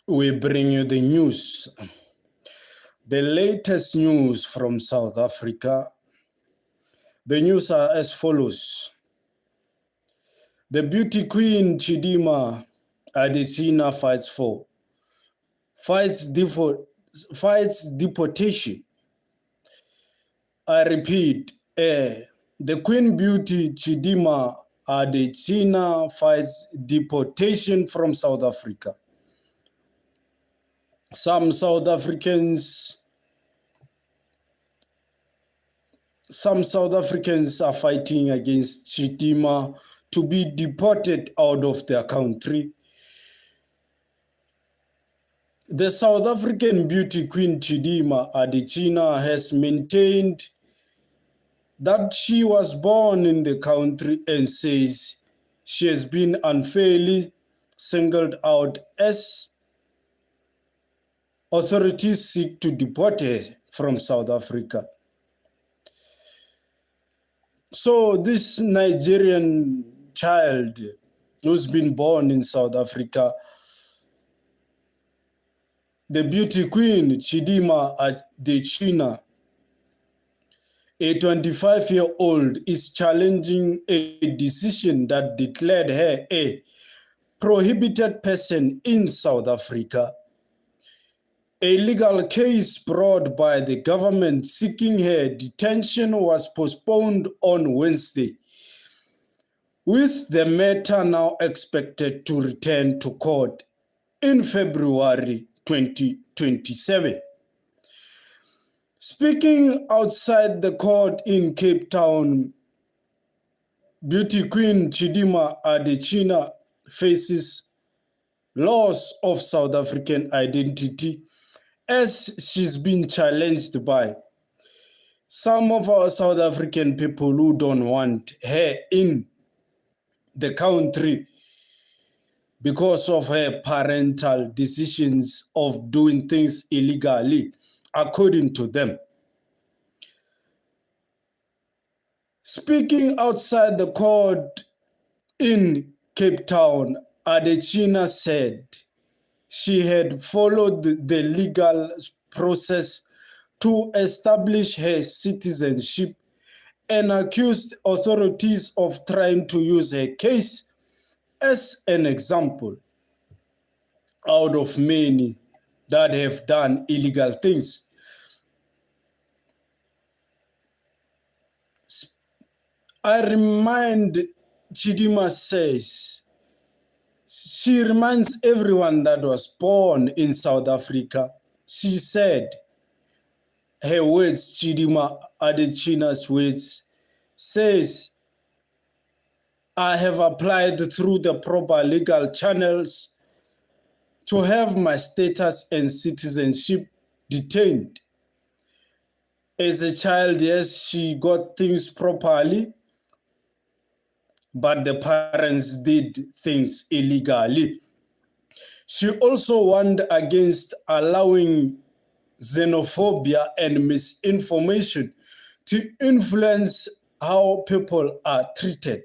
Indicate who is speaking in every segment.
Speaker 1: we bring you the news. The latest news from South Africa. The news are as follows. The beauty queen Chidima Adetshina fights deportation. I repeat, the Queen Beauty Chidima Adetshina fights deportation from South Africa. Some South Africans are fighting against Chidima to be deported out of their country. The South African beauty queen Chidima Adetshina has maintained that she was born in the country and says she has been unfairly singled out as authorities seek to deport her from South Africa. So this Nigerian child who's been born in South Africa, the beauty queen Chidima Adetshina, a 25-year-old, is challenging a decision that declared her a prohibited person in South Africa. A legal case brought by the government seeking her detention was postponed on Wednesday, with the matter now expected to return to court in February 2027. Speaking outside the court in Cape Town, beauty queen Chidima Adetshina faces loss of South African identity as she's been challenged by some of our South African people who don't want her in the country because of her parental decisions of doing things illegally, according to them. Speaking outside the court in Cape Town, Adetshina said she had followed the legal process to establish her citizenship and accused authorities of trying to use her case as an example out of many that have done illegal things. Chidima says, she reminds everyone that was born in South Africa. She said, her words, Chidima Adetshina's words, says, I have applied through the proper legal channels to have my status and citizenship detained. As a child, yes, she got things properly, but the parents did things illegally. She also warned against allowing xenophobia and misinformation to influence how people are treated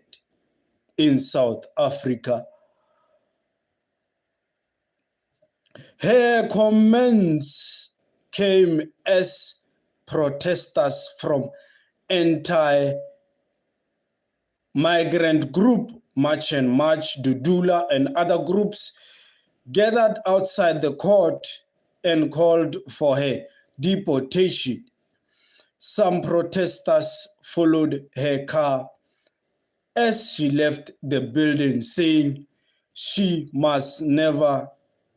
Speaker 1: in South Africa. Her comments came as protesters from anti-migrant group March and March, Dudula, and other groups gathered outside the court and called for her deportation. Some protesters followed her car as she left the building, saying she must never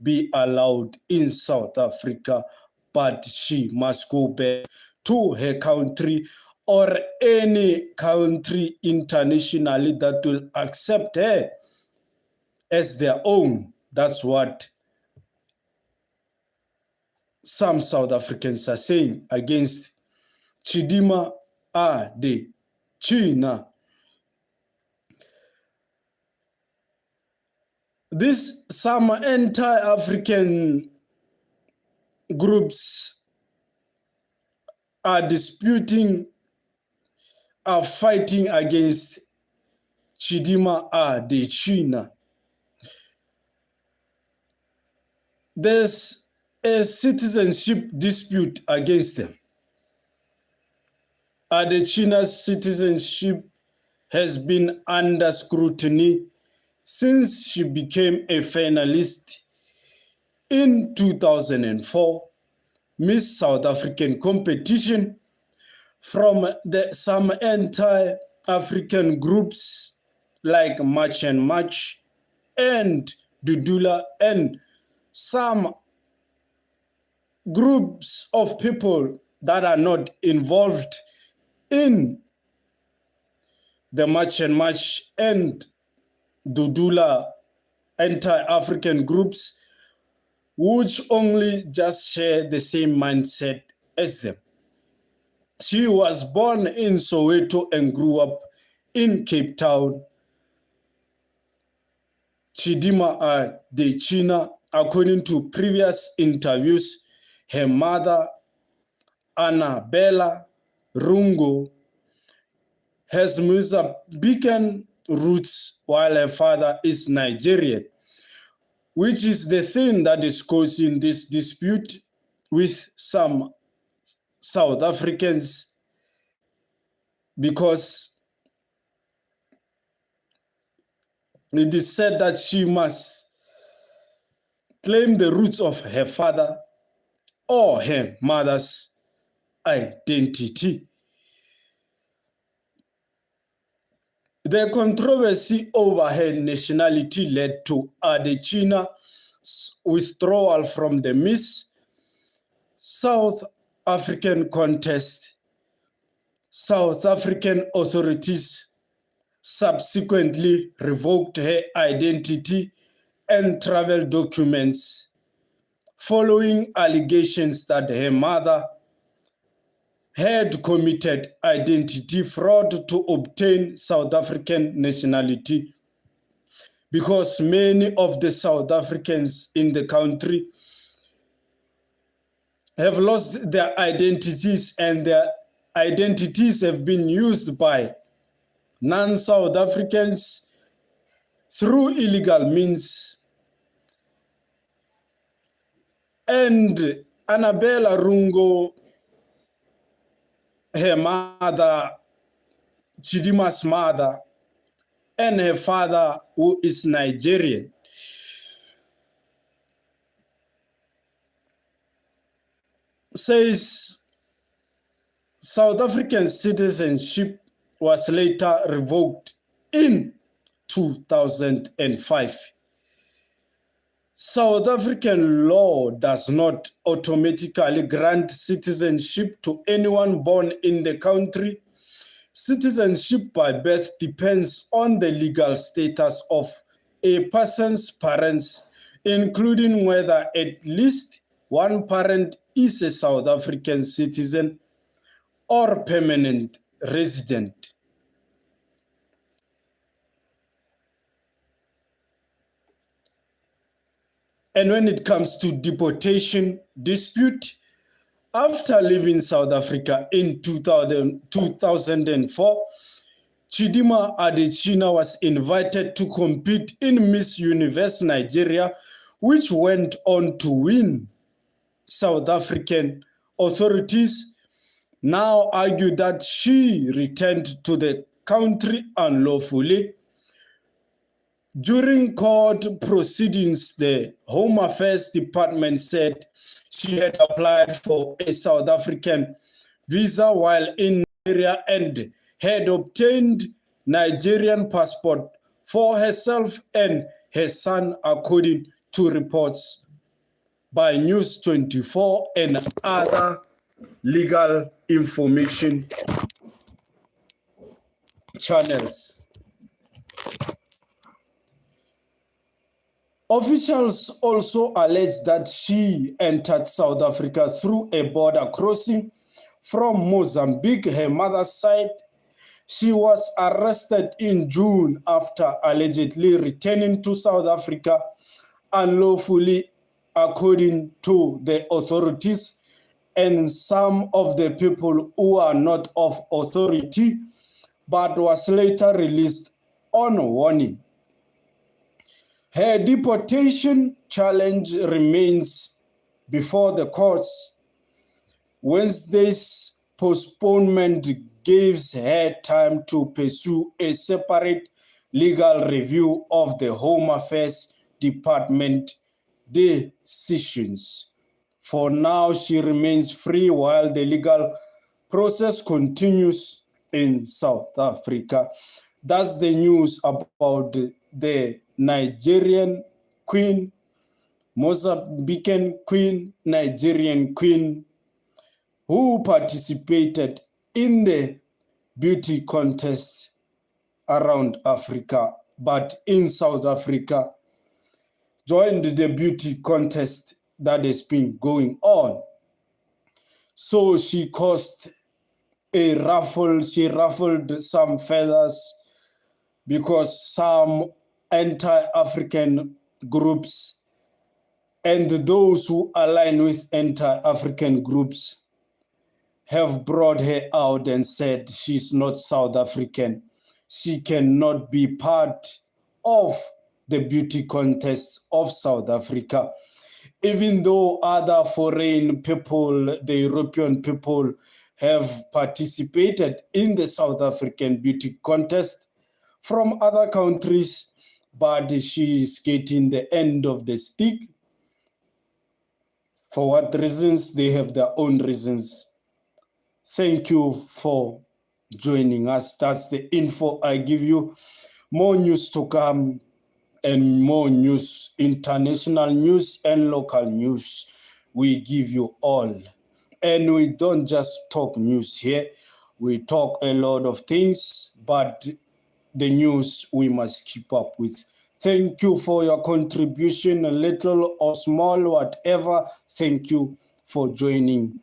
Speaker 1: be allowed in South Africa, but she must go back to her country or any country internationally that will accept her as their own. That's what some South Africans are saying against Chidima Adetshina. Some anti-African groups are fighting against Chidima Adetshina. there's a citizenship dispute against them. Adetshina's citizenship has been under scrutiny since she became a finalist in 2004 Miss South African competition from some anti-African groups like March and March and Dudula and some groups of people that are not involved in the March and March and Dudula anti-African groups, which only just share the same mindset as them. She was born in Soweto and grew up in Cape Town. Chidima Adetshina, according to previous interviews, her mother, Annabella Rungo, has Mozambican roots while her father is Nigerian, which is the thing that is causing this dispute with some South Africans, because it is said that she must claim the roots of her father or her mother's identity. The controversy over her nationality led to Adetshina's withdrawal from the Miss South African contest. South African authorities subsequently revoked her identity and travel documents following allegations that her mother had committed identity fraud to obtain South African nationality, because many of the South Africans in the country have lost their identities, and their identities have been used by non-South Africans through illegal means. And Annabella Rungo, her mother, Chidima's mother, and her father, who is Nigerian, says South African citizenship was later revoked in 2005. South African law does not automatically grant citizenship to anyone born in the country. Citizenship by birth depends on the legal status of a person's parents, including whether at least one parent is a South African citizen or permanent resident. And when it comes to deportation dispute, after leaving South Africa in 2004, Chidima Adetshina was invited to compete in Miss Universe Nigeria, which went on to win. South African authorities now argue that she returned to the country unlawfully. During court proceedings, the Home Affairs Department said she had applied for a South African visa while in Nigeria and had obtained Nigerian passport for herself and her son, according to reports by News 24 and other legal information channels. Officials also allege that she entered South Africa through a border crossing from Mozambique, her mother's side. She was arrested in June after allegedly returning to South Africa unlawfully, according to the authorities, and some of the people who are not of authority, but was later released on warning. Her deportation challenge remains before the courts. Wednesday's postponement gives her time to pursue a separate legal review of the Home Affairs Department decisions. For now, she remains free while the legal process continues in South Africa. That's the news about the Nigerian queen, Mozambican queen, Nigerian queen, who participated in the beauty contests around Africa, but in South Africa, joined the beauty contest that has been going on. So she caused a ruffle, she ruffled some feathers because some anti-African groups and those who align with anti-African groups have brought her out and said she's not South African. She cannot be part of the beauty contests of South Africa. Even though other foreign people, the European people, have participated in the South African beauty contest from other countries, but she is getting the end of the stick. For what reasons? They have their own reasons. Thank you for joining us. That's the info I give you. More news to come and more news, international news and local news. We give you all. And we don't just talk news here. We talk a lot of things, but the news we must keep up with. Thank you for your contribution, little or small, whatever. Thank you for joining.